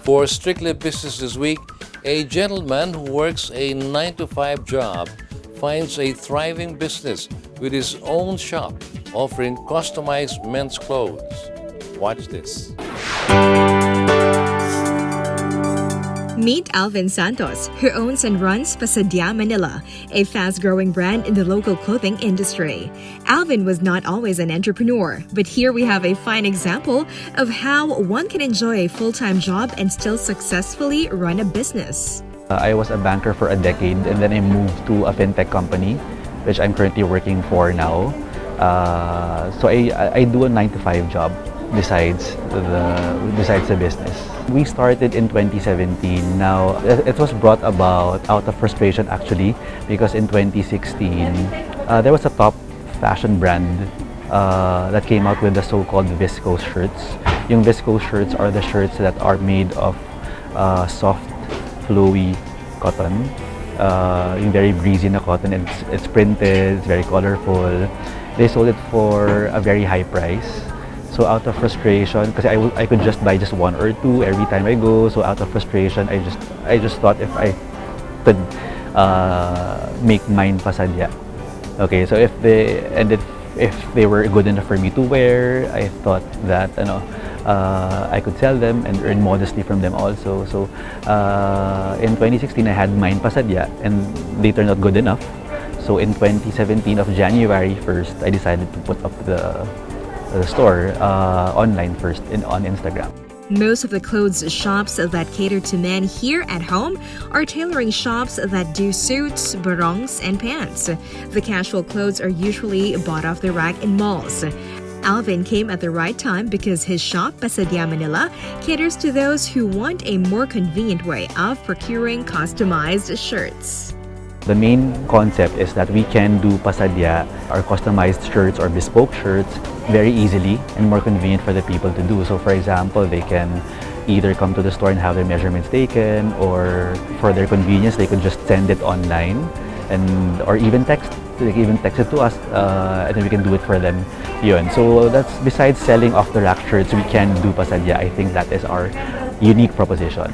For Strictly Business this week, a gentleman who works a 9 to 5 job finds a thriving business with his own shop offering customized men's clothes. Watch this. Meet Alvin Santos, who owns and runs Pasadya Manila, a fast-growing brand in the local clothing industry. Alvin was not always an entrepreneur, but here we have a fine example of how one can enjoy a full-time job and still successfully run a business. I was a banker for a decade and then I moved to a fintech company, which I'm currently working for now. So I do a 9 to 5 job besides the business. We started in 2017. Now, it was brought about out of frustration actually, because in 2016, there was a top fashion brand that came out with the so-called viscose shirts. Yung viscose shirts are the shirts that are made of soft, flowy cotton. Yung very breezy na cotton, and it's printed, it's very colorful. They sold it for a very high price. So out of frustration, because I could just buy just one or two every time I go. So out of frustration, I just thought if I could make mine pasadya. Okay, so if they were good enough for me to wear, I thought that I could sell them and earn modestly from them also. So in 2016, I had mine pasadya, and they turned out good enough. So in 2017 of January 1st, I decided to put up the store online first on Instagram. Most of the clothes shops that cater to men here at home are tailoring shops that do suits, barongs, and pants. The casual clothes are usually bought off the rack in malls. Alvin came at the right time because his shop, Pasadya Manila, caters to those who want a more convenient way of procuring customized shirts. The main concept is that we can do pasadya or customized shirts or bespoke shirts very easily and more convenient for the people to do. So for example, they can either come to the store and have their measurements taken, or for their convenience, they could just send it online, or even text. They can even text it to us, and then we can do it for them. Yun. So that's, besides selling off-the-rack shirts, we can do pasadya. I think that is our unique proposition.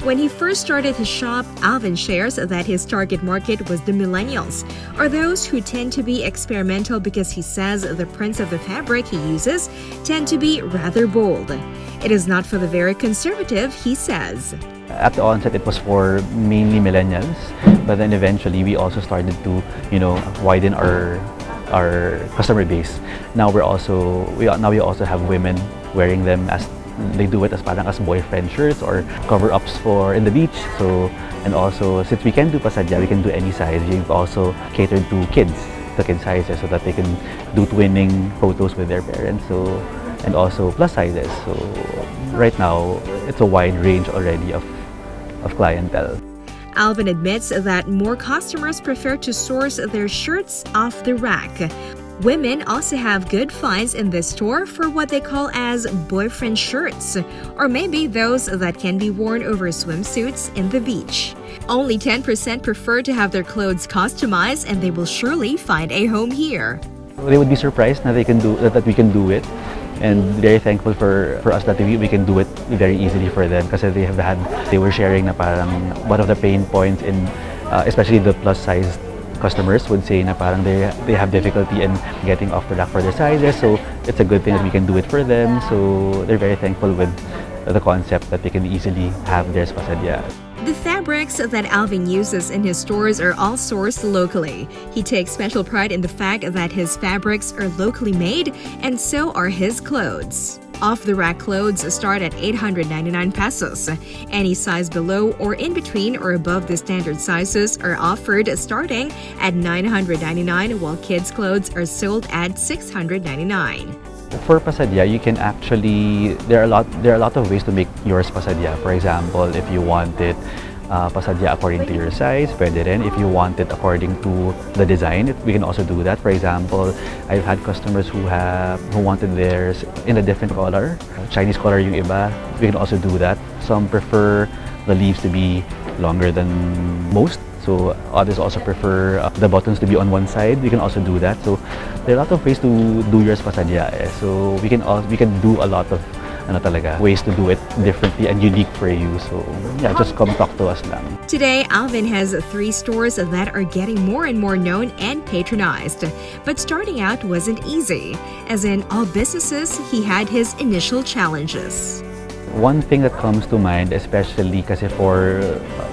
When he first started his shop, Alvin shares that his target market was the millennials, or those who tend to be experimental, because he says the prints of the fabric he uses tend to be rather bold. It is not for the very conservative, he says. At the onset, it was for mainly millennials, but then eventually we also started to, widen our customer base. Now we also have women wearing them as they do it as parang as boyfriend shirts or cover-ups for in the beach. So, and also since we can do pasadya, we can do any size. We've also catered to kids, the kid sizes, so that they can do twinning photos with their parents. So, and also plus sizes. So right now, it's a wide range already of clientele. Alvin admits that more customers prefer to source their shirts off the rack. Women also have good finds in this store for what they call as boyfriend shirts, or maybe those that can be worn over swimsuits in the beach. Only 10% prefer to have their clothes customized, and they will surely find a home here. They would be surprised that that we can do it, and very thankful for us that we can do it very easily for them, because they were sharing na parang one of the pain points in especially the plus size customers would say na parang they have difficulty in getting off the rack for their sizes, so it's a good thing that we can do it for them. So they're very thankful with the concept that they can easily have theirs pasadya. The fabrics that Alvin uses in his stores are all sourced locally. He takes special pride in the fact that his fabrics are locally made, and so are his clothes. Off-the-rack clothes start at 899 pesos. Any size below or in between or above the standard sizes are offered starting at 999, while kids' clothes are sold at 699. For pasadya, you can actually, there are a lot of ways to make yours pasadya. For example, if you want it pasadya according to your size, pwede rin. If you want it according to the design, we can also do that. For example, I've had customers who wanted theirs in a different color. Chinese color yung iba, we can also do that. Some prefer the leaves to be longer than most. So others also prefer the buttons to be on one side. We can also do that. So there are a lot of ways to do yours pasadya. So we can do a lot of ano talaga, ways to do it differently and unique for you. So yeah, just come talk to us lang. Today, Alvin has 3 stores that are getting more and more known and patronized. But starting out wasn't easy. As in all businesses, he had his initial challenges. One thing that comes to mind, especially kasi for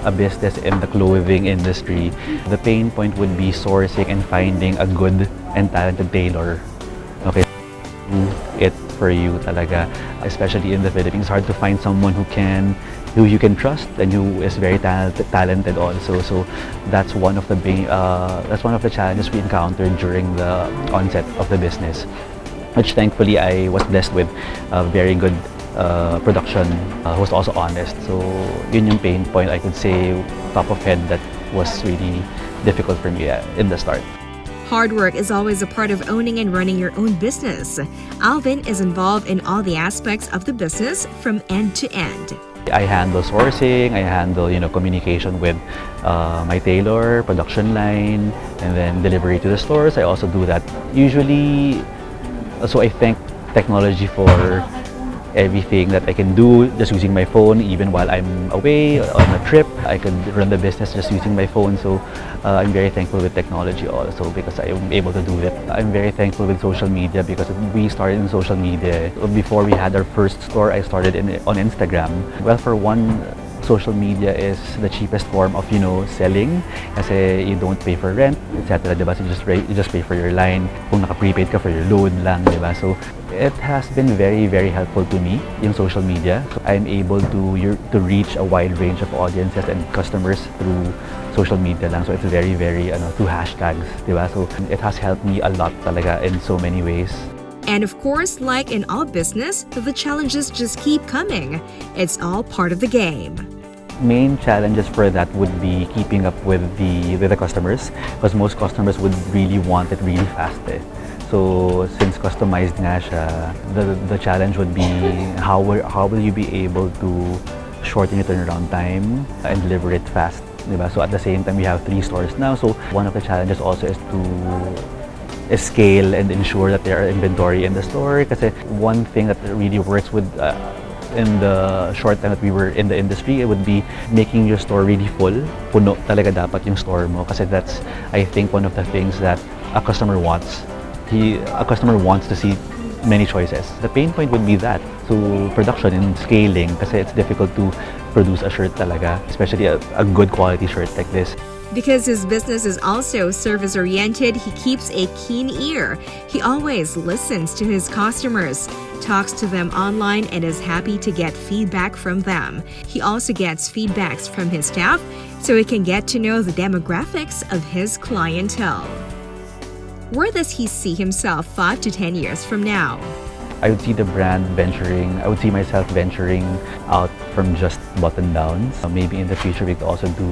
a business in the clothing industry, the pain point would be sourcing and finding a good and talented tailor. Okay, do it for you talaga. Especially in the Philippines, it's hard to find someone who you can trust and who is very talented also. So that's one of the challenges we encountered during the onset of the business, which thankfully I was blessed with a very good production, who was also honest. So yun yung pain point, I could say, top of head, that was really difficult for me in the start. Hard work is always a part of owning and running your own business. Alvin is involved in all the aspects of the business from end to end. I handle sourcing, I handle communication with my tailor, production line, and then delivery to the stores. I also do that usually. So I thank technology for everything that I can do just using my phone, even while I'm away on a trip. I could run the business just using my phone. So I'm very thankful with technology also because I'm able to do it. I'm very thankful with social media because we started in social media. Before we had our first store, I started on Instagram. Well, for one, social media is the cheapest form of selling kasi you don't pay for rent, etc. Diba? So you just pay for your line. Kung naka-prepaid ka for your load lang, diba? So it has been very, very helpful to me, yung social media. So I'm able to reach a wide range of audiences and customers through social media lang. So it's very, very through hashtags, diba? So it has helped me a lot talaga in so many ways. And of course, like in all business, the challenges just keep coming. It's all part of the game. Main challenges for that would be keeping up with the customers, because most customers would really want it really fast. So since customized nga siya, the challenge would be how will you be able to shorten your turnaround time and deliver it fast, diba? So at the same time, we have 3 stores now. So one of the challenges also is to scale and ensure that there are inventory in the store. Kasi one thing that really works with in the short time that we were in the industry, it would be making your store really full. Puno talaga dapat yung store mo kasi that's, I think, one of the things that a customer wants. A customer wants to see many choices. The pain point would be that. So production and scaling kasi it's difficult to produce a shirt talaga, especially a good quality shirt like this. Because his business is also service-oriented, he keeps a keen ear. He always listens to his customers, talks to them online, and is happy to get feedback from them. He also gets feedbacks from his staff so he can get to know the demographics of his clientele. Where does he see himself 5 to 10 years from now? I would see the brand venturing. I would see myself venturing out from just button-downs. Maybe in the future we could also do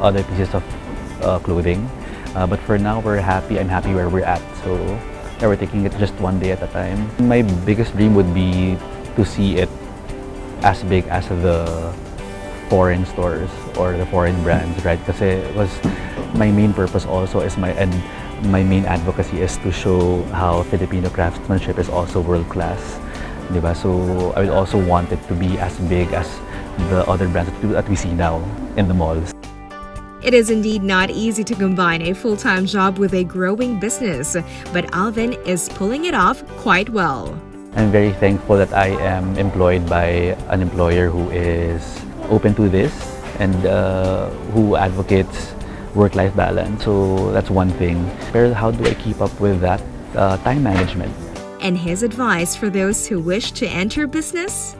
other pieces of clothing. But for now, we're happy. I'm happy where we're at. So yeah, we're taking it just one day at a time. My biggest dream would be to see it as big as the foreign stores or the foreign brands, right? Kasi my main purpose also is my main advocacy is to show how Filipino craftsmanship is also world-class, diba? So I would also want it to be as big as the other brands that we see now in the malls. It is indeed not easy to combine a full-time job with a growing business, but Alvin is pulling it off quite well. I'm very thankful that I am employed by an employer who is open to this and who advocates work-life balance. So that's one thing. But how do I keep up with that? Time management. And his advice for those who wish to enter business?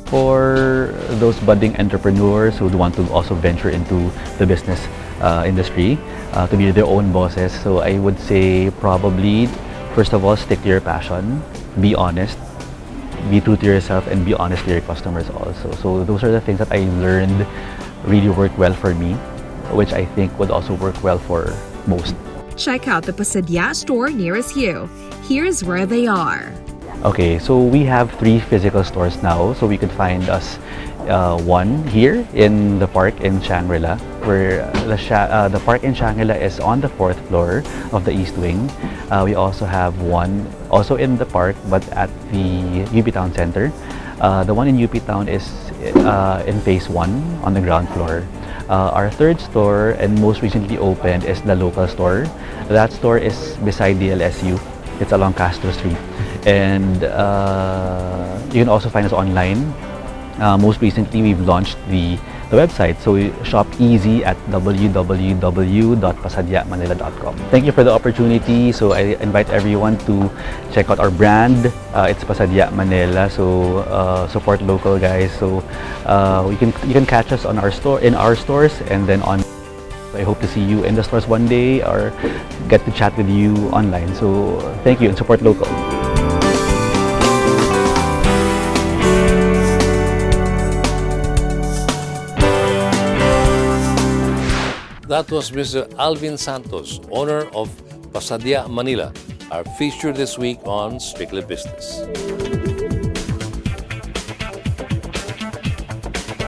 For those budding entrepreneurs who want to also venture into the business industry, to be their own bosses, so I would say probably, first of all, stick to your passion, be honest, be true to yourself, and be honest to your customers also. So those are the things that I learned really work well for me, which I think would also work well for most. Check out the Pasadya store nearest you. Here's where they are. Okay, so we have 3 physical stores now. So we could find us one here in the park in Shangri-La, where the park in Shangri-La is on the 4th floor of the East Wing. We also have one also in the park, but at the UP Town Center. The one in UP Town is in phase 1 on the ground floor. Our third store and most recently opened is the local store. That store is beside the LSU. It's along Castro Street. And you can also find us online. Most recently, we've launched the website. So we shop easy at www.pasadyamanila.com. Thank you for the opportunity. So I invite everyone to check out our brand. It's Pasadya Manila. So support local, guys. So you can catch us on our stores, and then on. I hope to see you in the stores one day or get to chat with you online. So thank you and support local. That was Mr. Alvin Santos, owner of Pasadya Manila, our feature this week on Strictly Business.